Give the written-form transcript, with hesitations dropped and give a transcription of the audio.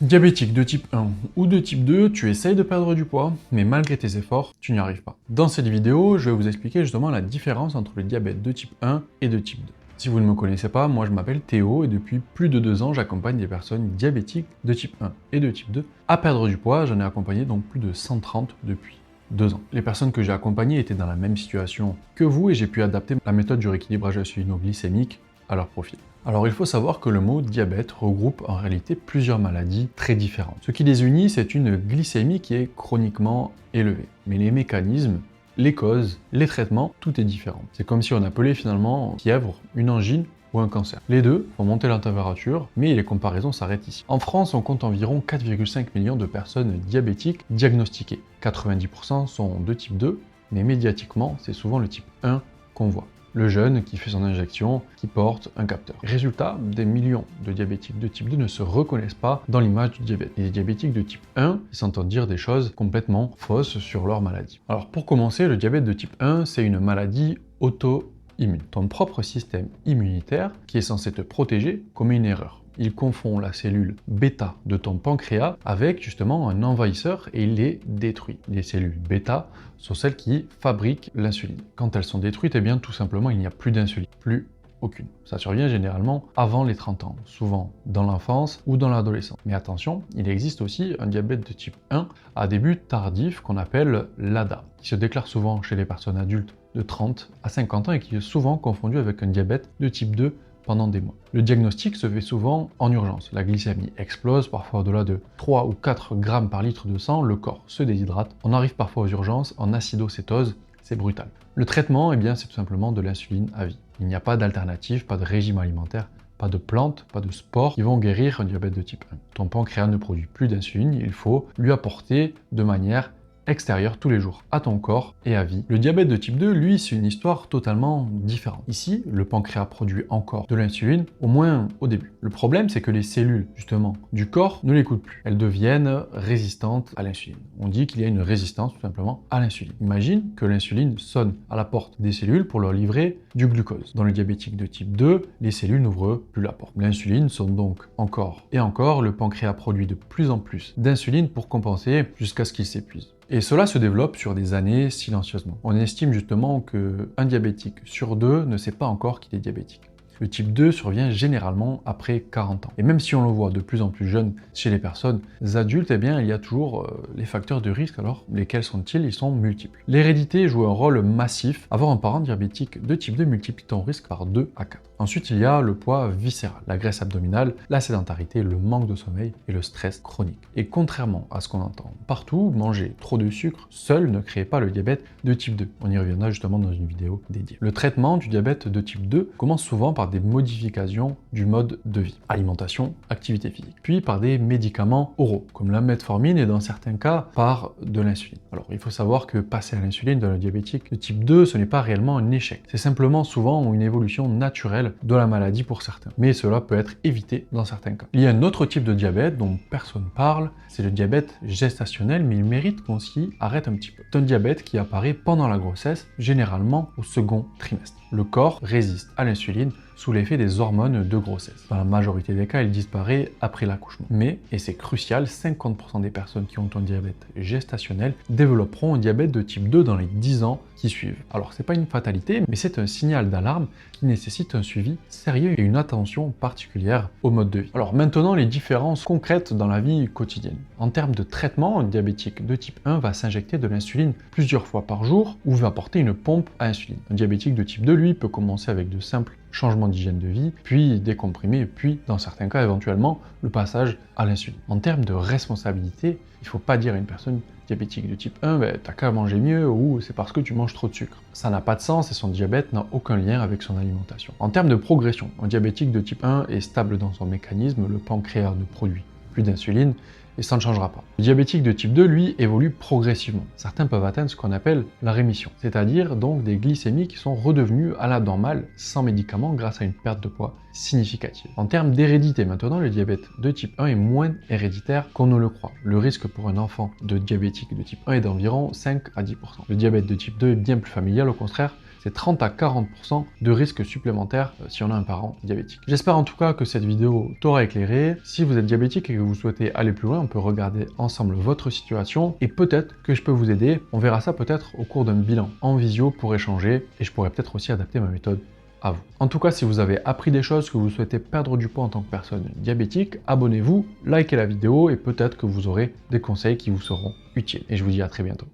Diabétique de type 1 ou de type 2, tu essayes de perdre du poids, mais malgré tes efforts, tu n'y arrives pas. Dans cette vidéo, je vais vous expliquer justement la différence entre le diabète de type 1 et de type 2. Si vous ne me connaissez pas, moi je m'appelle Théo et depuis plus de 2 ans, j'accompagne des personnes diabétiques de type 1 et de type 2 à perdre du poids. J'en ai accompagné donc plus de 130 depuis 2 ans. Les personnes que j'ai accompagnées étaient dans la même situation que vous et j'ai pu adapter la méthode du rééquilibrage insulino-glycémique à leur profil. Alors il faut savoir que le mot diabète regroupe en réalité plusieurs maladies très différentes. Ce qui les unit, c'est une glycémie qui est chroniquement élevée. Mais les mécanismes, les causes, les traitements, tout est différent. C'est comme si on appelait finalement fièvre une angine ou un cancer. Les deux font monter la température, mais les comparaisons s'arrêtent ici. En France, on compte environ 4,5 millions de personnes diabétiques diagnostiquées. 90% sont de type 2, mais médiatiquement, c'est souvent le type 1 qu'on voit. Le jeune qui fait son injection, qui porte un capteur. Résultat, des millions de diabétiques de type 2 ne se reconnaissent pas dans l'image du diabète. Et les diabétiques de type 1, ils s'entendent dire des choses complètement fausses sur leur maladie. Alors pour commencer, le diabète de type 1, c'est une maladie auto-immune. Ton propre système immunitaire, qui est censé te protéger, commet une erreur. Il confond la cellule bêta de ton pancréas avec justement un envahisseur et il les détruit. Les cellules bêta sont celles qui fabriquent l'insuline. Quand elles sont détruites, eh bien tout simplement il n'y a plus d'insuline, plus aucune. Ça survient généralement avant les 30 ans, souvent dans l'enfance ou dans l'adolescence. Mais attention, il existe aussi un diabète de type 1 à début tardif qu'on appelle l'ADA, qui se déclare souvent chez les personnes adultes de 30 à 50 ans et qui est souvent confondu avec un diabète de type 2 pendant des mois. Le diagnostic se fait souvent en urgence. La glycémie explose, parfois au-delà de 3 ou 4 grammes par litre de sang, le corps se déshydrate. On arrive parfois aux urgences en acidocétose, c'est brutal. Le traitement, eh bien, c'est tout simplement de l'insuline à vie. Il n'y a pas d'alternative, pas de régime alimentaire, pas de plantes, pas de sport qui vont guérir un diabète de type 1. Ton pancréas ne produit plus d'insuline, il faut lui apporter de manière extérieur tous les jours, à ton corps et à vie. Le diabète de type 2, lui, c'est une histoire totalement différente. Ici, le pancréas produit encore de l'insuline, au moins au début. Le problème, c'est que les cellules, justement, du corps ne l'écoutent plus. Elles deviennent résistantes à l'insuline. On dit qu'il y a une résistance, tout simplement, à l'insuline. Imagine que l'insuline sonne à la porte des cellules pour leur livrer du glucose. Dans le diabétique de type 2, les cellules n'ouvrent plus la porte. L'insuline sonne donc encore et encore, le pancréas produit de plus en plus d'insuline pour compenser jusqu'à ce qu'il s'épuise. Et cela se développe sur des années silencieusement. On estime justement qu'un diabétique sur 2 ne sait pas encore qu'il est diabétique. Le type 2 survient généralement après 40 ans. Et même si on le voit de plus en plus jeune chez les personnes adultes, eh bien, il y a toujours les facteurs de risque. Alors, lesquels sont-ils? Ils sont multiples. L'hérédité joue un rôle massif. Avoir un parent diabétique de type 2 multiplie ton risque par 2 à 4. Ensuite, il y a le poids viscéral, la graisse abdominale, la sédentarité, le manque de sommeil et le stress chronique. Et contrairement à ce qu'on entend partout, manger trop de sucre seul ne crée pas le diabète de type 2. On y reviendra justement dans une vidéo dédiée. Le traitement du diabète de type 2 commence souvent par des modifications du mode de vie, alimentation, activité physique, puis par des médicaments oraux, comme la metformine et dans certains cas par de l'insuline. Alors il faut savoir que passer à l'insuline dans le diabétique de type 2, ce n'est pas réellement un échec, c'est simplement souvent une évolution naturelle de la maladie pour certains, mais cela peut être évité dans certains cas. Il y a un autre type de diabète dont personne parle, c'est le diabète gestationnel, mais il mérite qu'on s'y arrête un petit peu. C'est un diabète qui apparaît pendant la grossesse, généralement au second trimestre. Le corps résiste à l'insuline sous l'effet des hormones de grossesse. Dans la majorité des cas, il disparaît après l'accouchement. Mais, et c'est crucial, 50% des personnes qui ont un diabète gestationnel développeront un diabète de type 2 dans les 10 ans qui suivent. Alors c'est pas une fatalité, mais c'est un signal d'alarme qui nécessite un suivi sérieux et une attention particulière au mode de vie. Alors maintenant, les différences concrètes dans la vie quotidienne. En termes de traitement, un diabétique de type 1 va s'injecter de l'insuline plusieurs fois par jour ou va porter une pompe à insuline. Un diabétique de type 2, lui, peut commencer avec de simples changements d'hygiène de vie, puis des comprimés, puis dans certains cas éventuellement le passage à l'insuline. En termes de responsabilité, il ne faut pas dire à une personne diabétique de type 1, t'as qu'à manger mieux ou c'est parce que tu manges trop de sucre. Ça n'a pas de sens et son diabète n'a aucun lien avec son alimentation. En termes de progression, un diabétique de type 1 est stable dans son mécanisme, le pancréas ne produit plus d'insuline et ça ne changera pas. Le diabétique de type 2, lui, évolue progressivement. Certains peuvent atteindre ce qu'on appelle la rémission, c'est-à-dire donc des glycémies qui sont redevenues à la normale sans médicaments grâce à une perte de poids significative. En termes d'hérédité maintenant, le diabète de type 1 est moins héréditaire qu'on ne le croit. Le risque pour un enfant de diabétique de type 1 est d'environ 5 à 10%. Le diabète de type 2 est bien plus familial, au contraire, c'est 30 à 40% de risque supplémentaire si on a un parent diabétique. J'espère en tout cas que cette vidéo t'aura éclairé. Si vous êtes diabétique et que vous souhaitez aller plus loin, on peut regarder ensemble votre situation et peut-être que je peux vous aider. On verra ça peut-être au cours d'un bilan en visio pour échanger et je pourrais peut-être aussi adapter ma méthode à vous. En tout cas, si vous avez appris des choses, que vous souhaitez perdre du poids en tant que personne diabétique, abonnez-vous, likez la vidéo et peut-être que vous aurez des conseils qui vous seront utiles. Et je vous dis à très bientôt.